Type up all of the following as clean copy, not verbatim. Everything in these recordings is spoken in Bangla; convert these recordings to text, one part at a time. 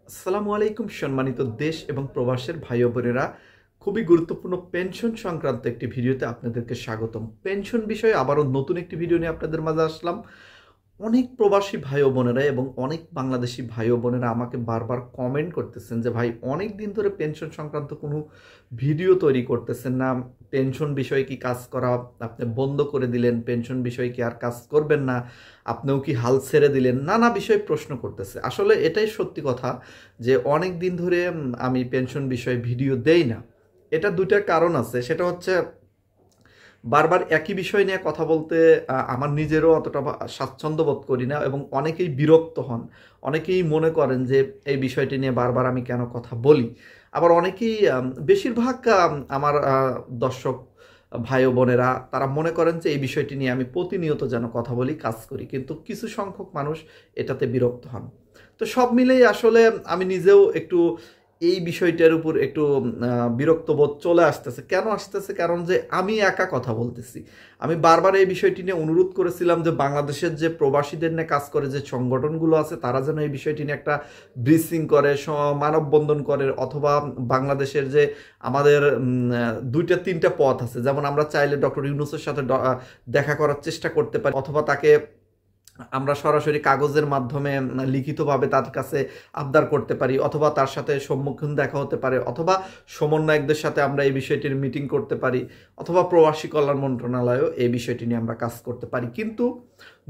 আসসালামু আলাইকুম সম্মানিত দেশ এবং প্রবাসের ভাই ও বোনেরা, খুবই গুরুত্বপূর্ণ পেনশন সংক্রান্ত একটি ভিডিওতে আপনাদেরকে স্বাগতম। পেনশন বিষয়ে আবারও নতুন একটি ভিডিও নিয়ে আপনাদের মাঝে আসলাম। অনেক প্রবাসী ভাই ও বোনেরা এবং অনেক বাংলাদেশি ভাই ও বোনেরা আমাকে বারবার কমেন্ট করতেছেন যে ভাই, অনেক দিন ধরে পেনশন সংক্রান্ত কোনো ভিডিও তৈরি করতেছেন না, পেনশন বিষয়ে কি কাজ করা আপনি বন্ধ করে দিলেন, পেনশন বিষয়ে কি আর কাজ করবেন না, আপনিও কি হাল ছেড়ে দিলেন, নানা বিষয়ে প্রশ্ন করতেছে। আসলে এটাই সত্যি কথা যে অনেক দিন ধরে আমি পেনশন বিষয়ে ভিডিও দেই না। এটা দুইটা কারণ আছে। সেটা হচ্ছে বারবার একই বিষয় নিয়ে কথা বলতে আমার নিজেরও অতটা স্বাচ্ছন্দ্য বোধ করি না এবং অনেকেই বিরক্ত হন। অনেকেই মনে করেন যে এই বিষয়টি নিয়ে বারবার আমি কেন কথা বলি। আবার অনেকেই বেশিরভাগ আমার দর্শক ভাই ও বোনেরা তারা মনে করেন যে এই বিষয়টি নিয়ে আমি প্রতিনিয়ত যেন কথা বলি, কাজ করি, কিন্তু কিছু সংখ্যক মানুষ এটাতে বিরক্ত হন। তো সব মিলেই আসলে আমি নিজেও একটু এই বিষয়টার উপর একটু বিরক্ত বোধ চলে আসতেছে। কেন আসতেছে? কারণ যে আমি একা কথা বলতেছি। আমি বারবার এই বিষয়টি নিয়ে অনুরোধ করেছিলাম যে বাংলাদেশের যে প্রবাসীদের নিয়ে কাজ করে যে সংগঠনগুলো আছে তারা যেন এই বিষয়টি নিয়ে একটা ব্রিফিং করে, মানববন্ধন করে, অথবা বাংলাদেশের যে আমাদের দুইটা তিনটা পথ আছে, যেমন আমরা চাইলে ডক্টর ইউনূসের সাথে দেখা করার চেষ্টা করতে পারি, অথবা তাকে আমরা সরাসরি কাগজের মাধ্যমে লিখিতভাবে তার কাছে আবদার করতে পারি, অথবা তার সাথে সম্মুখীন দেখা হতে পারে, অথবা সমন্বয়কদের সাথে আমরা এই বিষয়টির মিটিং করতে পারি, অথবা প্রবাসী কল্যাণ মন্ত্রণালয়েও এই বিষয়টি নিয়ে আমরা কাজ করতে পারি। কিন্তু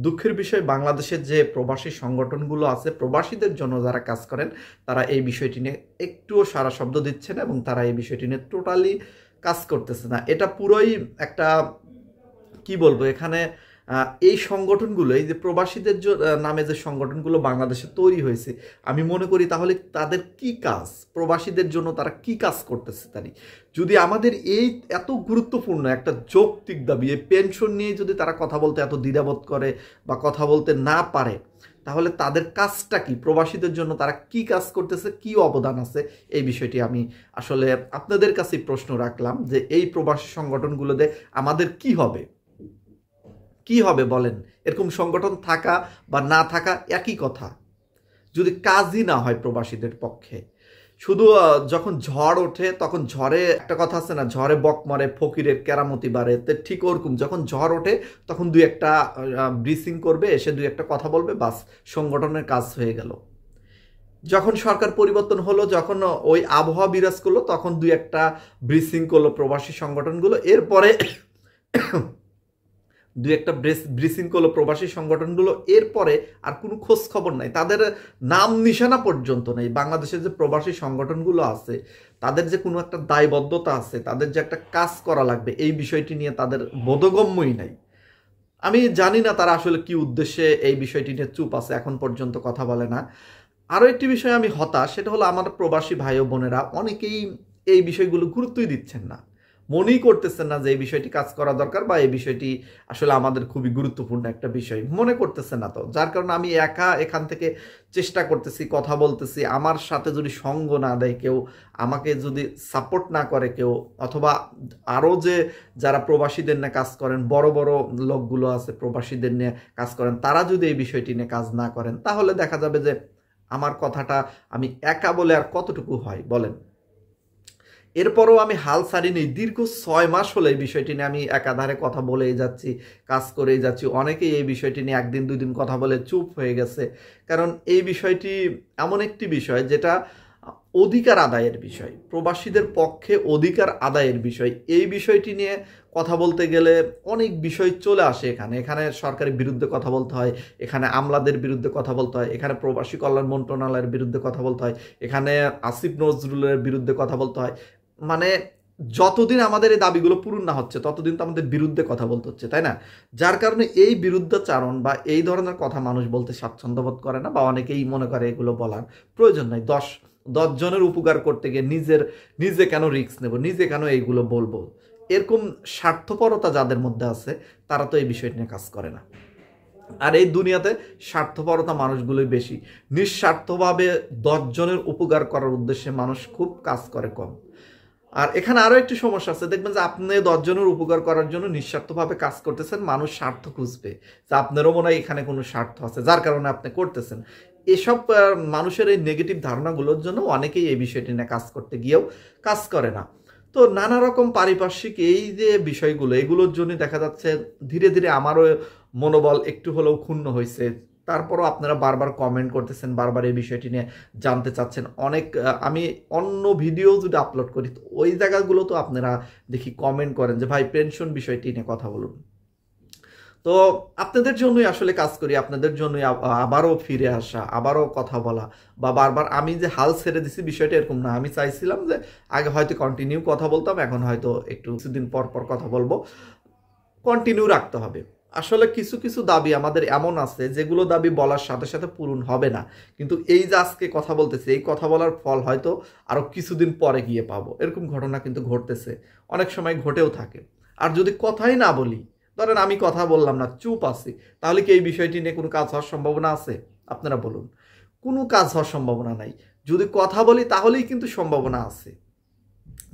দুঃখের বিষয়, বাংলাদেশের যে প্রবাসী সংগঠনগুলো আছে, প্রবাসীদের জন্য যারা কাজ করেন, তারা এই বিষয়টি নিয়ে একটুও সারা শব্দ দিচ্ছে না এবং তারা এই বিষয়টি নিয়ে টোটালি কাজ করতেছে না। এটা পুরোই একটা, কি বলবো, এখানে এই সংগঠনগুলো, এই যে প্রবাসীদের নামে যে সংগঠনগুলো বাংলাদেশে তৈরি হয়েছে, আমি মনে করি তাহলে তাদের কি কাজ, প্রবাসীদের জন্য তারা কি কাজ করতেছে। তারই যদি আমাদের এই এত গুরুত্বপূর্ণ একটা যৌক্তিক দাবি, এই পেনশন নিয়ে যদি তারা কথা বলতে এত দ্বিধাবোধ করে বা কথা বলতে না পারে, তাহলে তাদের কাজটা কি, প্রবাসীদের জন্য তারা কি কাজ করতেছে, কি অবদান আছে, এই বিষয়টি আমি আসলে আপনাদের কাছে প্রশ্ন রাখলাম যে এই প্রবাসী সংগঠনগুলোতে আমাদের কি হবে, কি হবে বলেন? এরকম সংগঠন থাকা বা না থাকা একই কথা, যদি কাজই না হয় প্রবাসীদের পক্ষে। শুধু যখন ঝড় ওঠে তখন ঝড়ে একটা কথা আছে না, ঝড়ে বক মারে ফকিরের কেরামতি বাড়ে, তো ঠিক ওরকম যখন ঝড় ওঠে তখন দুই একটা ব্রিফিং করবে, এসে দুই একটা কথা বলবে, বাস সংগঠনের কাজ হয়ে গেল। যখন সরকার পরিবর্তন হলো, যখন ওই আবহাওয়া বিরাজ করলো, তখন দুই একটা ব্রিফিং করলো প্রবাসী সংগঠনগুলো, এরপরে দুই একটা ব্রিফিং করলো প্রবাসী সংগঠনগুলো, এরপরে আর কোনো খোঁজ খবর নাই, তাদের নাম নিশানা পর্যন্ত নেই। বাংলাদেশের যে প্রবাসী সংগঠনগুলো আছে তাদের যে কোনো একটা দায়বদ্ধতা আছে, তাদের যে একটা কাজ করা লাগবে, এই বিষয়টি নিয়ে তাদের বোধগম্যই নাই। আমি জানি না তারা আসলে কি উদ্দেশ্যে এই বিষয়টি নিয়ে চুপ আছে, এখন পর্যন্ত কথা বলে না। আরও একটি বিষয় আমি হতাশ, সেটা হলো আমার প্রবাসী ভাই ও বোনেরা অনেকেই এই বিষয়গুলো গুরুত্বই দিচ্ছেন না, মনেই করতেছেন না যে এই বিষয়টি কাজ করা দরকার বা এই বিষয়টি আসলে আমাদের খুবই গুরুত্বপূর্ণ একটা বিষয়, মনে করতেছে না। তো যার কারণে আমি একা এখান থেকে চেষ্টা করতেছি, কথা বলতেছি। আমার সাথে যদি সঙ্গ না দেয় কেউ, আমাকে যদি সাপোর্ট না করে কেউ, অথবা আরও যে যারা প্রবাসীদের নিয়ে কাজ করেন, বড় বড় লোকগুলো আছে প্রবাসীদের নিয়ে কাজ করেন, তারা যদি এই বিষয়টি নিয়ে কাজ না করেন, তাহলে দেখা যাবে যে আমার কথাটা আমি একা বলে আর কতটুকু হয় বলেন। এরপরও আমি হাল ছাড়িনি। দীর্ঘ 6 মাস হলে এই বিষয়টি নিয়ে আমি একাধারে কথা বলেই যাচ্ছি, কাজ করেই যাচ্ছি। অনেকেই এই বিষয়টি নিয়ে একদিন দুই দিন কথা বলে চুপ হয়ে গেছে, কারণ এই বিষয়টি এমন একটি বিষয় যেটা অধিকার আদায়ের বিষয়, প্রবাসীদের পক্ষে অধিকার আদায়ের বিষয়। এই বিষয়টি নিয়ে কথা বলতে গেলে অনেক বিষয় চলে আসে। এখানে সরকারের বিরুদ্ধে কথা বলতে হয়, এখানে আমলাদের বিরুদ্ধে কথা বলতে হয়, এখানে প্রবাসী কল্যাণ মন্ত্রণালয়ের বিরুদ্ধে কথা বলতে হয়, এখানে আসিফ নজরুলের বিরুদ্ধে কথা বলতে হয়। মানে যতদিন আমাদের এই দাবিগুলো পূরণ না হচ্ছে ততদিন তো আমাদের বিরুদ্ধে কথা বলতে হচ্ছে, তাই না? যার কারণে এই বিরুদ্ধাচারণ বা এই ধরনের কথা মানুষ বলতে স্বাচ্ছন্দ্য বোধ করে না, বা অনেকেই মনে করে এগুলো বলার প্রয়োজন নাই। 10 জনের উপকার করতে গিয়ে নিজে কেন রিস্ক নেব, নিজে কেন এইগুলো বলবো, এরকম স্বার্থপরতা যাদের মধ্যে আছে তারা তো এই বিষয়টি নিয়ে কাজ করে না। আর এই দুনিয়াতে স্বার্থপরতা মানুষগুলোই বেশি। নিঃস্বার্থভাবে 10 জনের উপকার করার উদ্দেশ্যে মানুষ খুব কাজ করে কম। আর এখানে আরো একটি সমস্যা আছে, দেখবেন যে আপনি 10 জনের উপকার করার জন্য নিঃস্বার্থভাবে কাজ করতেছেন, মানুষ স্বার্থ খুঁজবে যে আপনারও মনে হয় এখানে কোনো স্বার্থ আছে, যার কারণে আপনি করতেছেন। এসব মানুষের এই নেগেটিভ ধারণাগুলোর জন্য অনেকেই এই বিষয়টি নিয়ে কাজ করতে গিয়েও কাজ করে না। তো নানা রকম পারিপার্শ্বিক এই যে বিষয়গুলো, এগুলোর জন্য দেখা যাচ্ছে ধীরে ধীরে আমারও মনোবল একটু হলেও ক্ষুণ্ণ হয়েছে। তারপরও আপনারা বারবার কমেন্ট করতেছেন, বারবার এই বিষয়টি নিয়ে জানতে চাচ্ছেন। অনেক আমি অন্য ভিডিও যদি আপলোড করি তো ওই জায়গাগুলো তো আপনারা দেখি কমেন্ট করেন যে ভাই পেনশন বিষয়টি নিয়ে কথা বলুন। তো আপনাদের জন্যই আসলে কাজ করি, আপনাদের জন্যই আবারও ফিরে আসা, আবারও কথা বলা, বা বারবার আমি যে হাল ছেড়ে দিছি বিষয়টা এরকম না। আমি চাইছিলাম যে আগে হয়তো কন্টিনিউ কথা বলতাম, এখন হয়তো একটু কিছুদিন পর পর কথা বলবো, কন্টিনিউ রাখতে হবে। আসলে কিছু কিছু দাবি আমাদের এমন আছে যেগুলো দাবি বলার সাথে সাথে পূরণ হবে না, কিন্তু এই যে আজকে কথা বলতেছে এই কথা বলার ফল হয়তো আরো কিছুদিন পরে গিয়ে পাবো। এরকম ঘটনা কিন্তু ঘটতেছে, অনেক সময় ঘটেও থাকে। আর যদি কথাই না বলি, ধরেন আমি কথা বললাম না, চুপ আছি, তাহলে কি এই বিষয়টি নিয়ে কোনো কাজ হওয়ার সম্ভাবনা আছে? আপনারা বলুন। কোনো কাজ হওয়ার সম্ভাবনা নাই। যদি কথা বলি তাহলেই কিন্তু সম্ভাবনা আছে।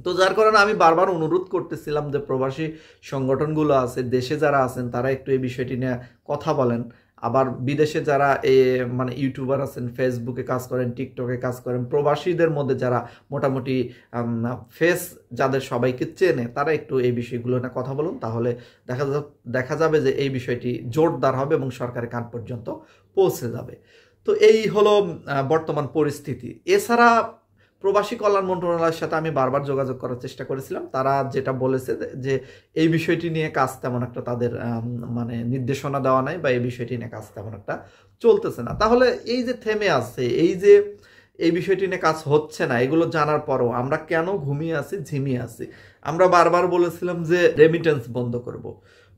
তো যার কারণে আমি বারবার অনুরোধ করতেছিলাম যে প্রবাসী সংগঠনগুলো আছে, দেশে যারা আছেন তারা একটু এই বিষয়টি নিয়ে কথা বলেন। আবার বিদেশে যারা মানে ইউটিউবার আছেন, ফেসবুকে কাজ করেন, টিকটকে কাজ করেন, প্রবাসীদের মধ্যে যারা মোটামুটি ফেস যাদের সবাইকে চেনে, তারা একটু এই বিষয়গুলো নিয়ে কথা বলুন। তাহলে দেখা যাবে যে এই বিষয়টি জোরদার হবে এবং সরকারের কান পর্যন্ত পৌঁছে যাবে। তো এই হলো বর্তমান পরিস্থিতি। এছাড়া প্রবাসী কল্যাণ মন্ত্রণালয়ের সাথে আমি বারবার যোগাযোগ করার চেষ্টা করেছিলাম। তারা যেটা বলেছে যে এই বিষয়টি নিয়ে কাজ তেমন একটা তাদের মানে নির্দেশনা দেওয়া নাই, বা এই বিষয়টি নিয়ে কাজ তেমন একটা চলতেছে না। তাহলে এই যে থেমে আছে, এই যে এই বিষয়টি নিয়ে কাজ হচ্ছে না, এগুলো জানার পরও আমরা কেন ঘুমিয়ে আছি, ঝিমিয়ে আছি? আমরা বারবার বলেছিলাম যে রেমিটেন্স বন্ধ করব।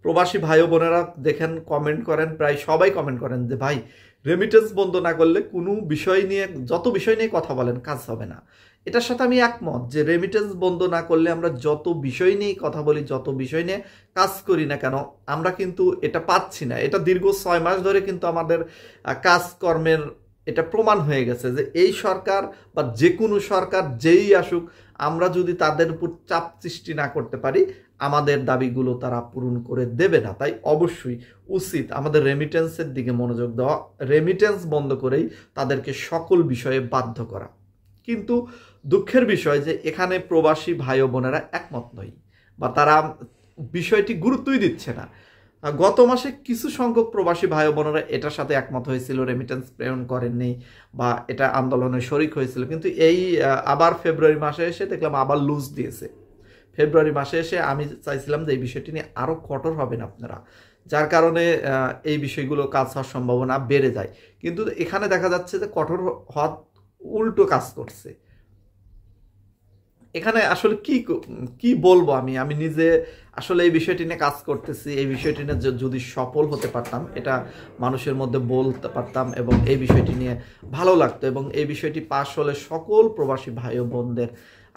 প্রবাসী ভাই বোনেরা দেখেন কমেন্ট করেন, প্রায় সবাই কমেন্ট করেন যে ভাই রেমিটেন্স বন্ধ না করলে কোনো বিষয় নিয়ে, যত বিষয় নিয়ে কথা বলেন কাজ হবে না। এটার সাথে আমি একমত যে রেমিটেন্স বন্ধ না করলে আমরা যত বিষয় নিয়ে কথা বলি, যত বিষয় নিয়ে কাজ করি না কেন, আমরা কিন্তু এটা পাচ্ছি না। এটা দীর্ঘ 6 মাস ধরে কিন্তু আমাদের কাজকর্মের এটা প্রমাণ হয়ে গেছে যে এই সরকার বা যে কোনো সরকার যেই আসুক, আমরা যদি তাদের উপর চাপ সৃষ্টি না করতে পারি, আমাদের দাবিগুলো তারা পূরণ করে দেবে না। তাই অবশ্যই উচিত আমাদের রেমিটেন্সের দিকে মনোযোগ দেওয়া, রেমিটেন্স বন্ধ করেই তাদেরকে সকল বিষয়ে বাধ্য করা। কিন্তু দুঃখের বিষয় যে এখানে প্রবাসী ভাই ও বোনেরা একমত নয়, বা তারা বিষয়টি গুরুত্বই দিচ্ছে না। গত মাসে কিছু সংখ্যক প্রবাসী ভাই বোনেরা এটার সাথে একমত হয়েছিল, রেমিটেন্স প্রেরণ করেননি বা এটা আন্দোলনে শরিক হয়েছিল, কিন্তু এই আবার ফেব্রুয়ারি মাসে এসে দেখলাম আবার লুজ দিয়েছে। ফেব্রুয়ারি মাসে এসে আমি চাইছিলাম যে এই বিষয়টি নিয়ে আরও কঠোর হবেন আপনারা, যার কারণে এই বিষয়গুলো কাজ হওয়ার সম্ভাবনা বেড়ে যায়। কিন্তু এখানে দেখা যাচ্ছে যে কঠোর হওয়া উল্টো কাজ করছে। এখানে আসলে কি বলবো, আমি নিজে আসলে এই বিষয়টি নিয়ে কাজ করতেছি। এই বিষয়টি নিয়ে যদি সফল হতে পারতাম, এটা মানুষের মধ্যে বলতে পারতাম এবং এই বিষয়টি নিয়ে ভালো লাগতো, এবং এই বিষয়টি পাশ হলে সকল প্রবাসী ভাই ও বোনদের,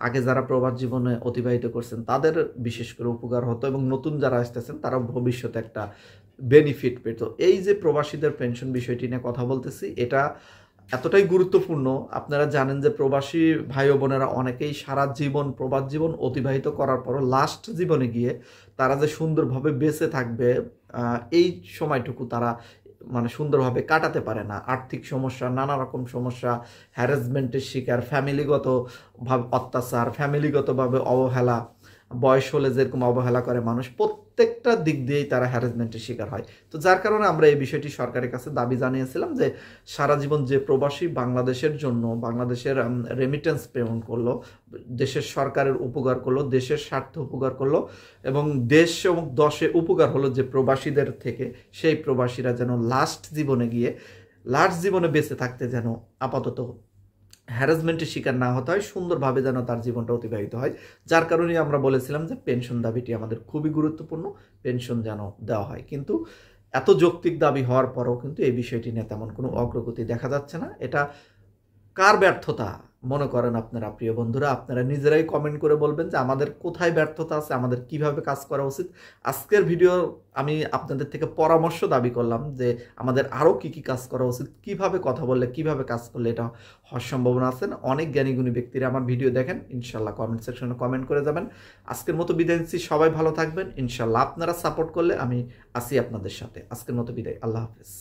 আগে যারা প্রবাস জীবনে অতিবাহিত করছেন তাদের বিশেষ করে উপকার হতো, এবং নতুন যারা আসতেছেন তারা ভবিষ্যতে একটা বেনিফিট পেত। এই যে প্রবাসীদের পেনশন বিষয়টি নিয়ে কথা বলতেছি, এটা এতটাই গুরুত্বপূর্ণ। আপনারা জানেন যে প্রবাসী ভাই ও বোনেরা অনেকেই সারা জীবন প্রবাস জীবন অতিবাহিত করার পরও লাস্ট জীবনে গিয়ে তারা যে সুন্দরভাবে বেঁচে থাকবে, এই সময়টুকু তারা মানে সুন্দরভাবে কাটাতে পারে না। আর্থিক সমস্যা, নানা রকম সমস্যা, হ্যারাসমেন্টের শিকার, ফ্যামিলিগত ভাবে অত্যাচার, ফ্যামিলিগতভাবে অবহেলা, বয়স হলে যেরকম অবহেলা করে মানুষ, প্রত্যেকটা দিক দিয়েই তারা হ্যারাসমেন্টের শিকার হয়। তো যার কারণে আমরা এই বিষয়টি সরকারের কাছে দাবি জানিয়েছিলাম যে সারা জীবন যে প্রবাসী বাংলাদেশের জন্য, বাংলাদেশের রেমিটেন্স পেমেন্ট করলো, দেশের সরকারের উপকার করলো, দেশের স্বার্থে উপকার করলো, এবং দেশ এবং দশে উপকার হলো যে প্রবাসীদের থেকে, সেই প্রবাসীরা যেন লাস্ট জীবনে বেঁচে থাকতে যেন আপাতত হ্যারাসমেন্টের শিকার না হতে হয়, সুন্দরভাবে যেন তার জীবনটা অতিবাহিত হয়। যার কারণেই আমরা বলেছিলাম যে পেনশন দাবিটি আমাদের খুবই গুরুত্বপূর্ণ, পেনশন যেন দেওয়া হয়। কিন্তু এত যৌক্তিক দাবি হওয়ার পরেও কিন্তু এই বিষয়টি নিয়ে তেমন কোনো অগ্রগতি দেখা যাচ্ছে না। এটা কার ব্যর্থতা মনে করেন আপনারা? প্রিয় বন্ধুরা, আপনারা নিজেরাই কমেন্ট করে বলবেন যে আমাদের কোথায় ব্যর্থতা আছে, আমাদের কিভাবে কাজ করা উচিত। আজকের ভিডিও আমি আপনাদের থেকে পরামর্শ দাবি করলাম যে আমাদের আরও কি কাজ করা উচিত, কিভাবে কথা বললে, কিভাবে কাজ করলে এটা হওয়ার সম্ভাবনা আছে। অনেক জ্ঞানীগুণী ব্যক্তিরা আমার ভিডিও দেখেন, ইনশাল্লাহ কমেন্ট সেকশনে কমেন্ট করে যাবেন। আজকের মতো বিদায় নিচ্ছি, সবাই ভালো থাকবেন। ইনশাল্লাহ আপনারা সাপোর্ট করলে আমি আসি আপনাদের সাথে। আজকের মতো বিদায়, আল্লাহ হাফেজ।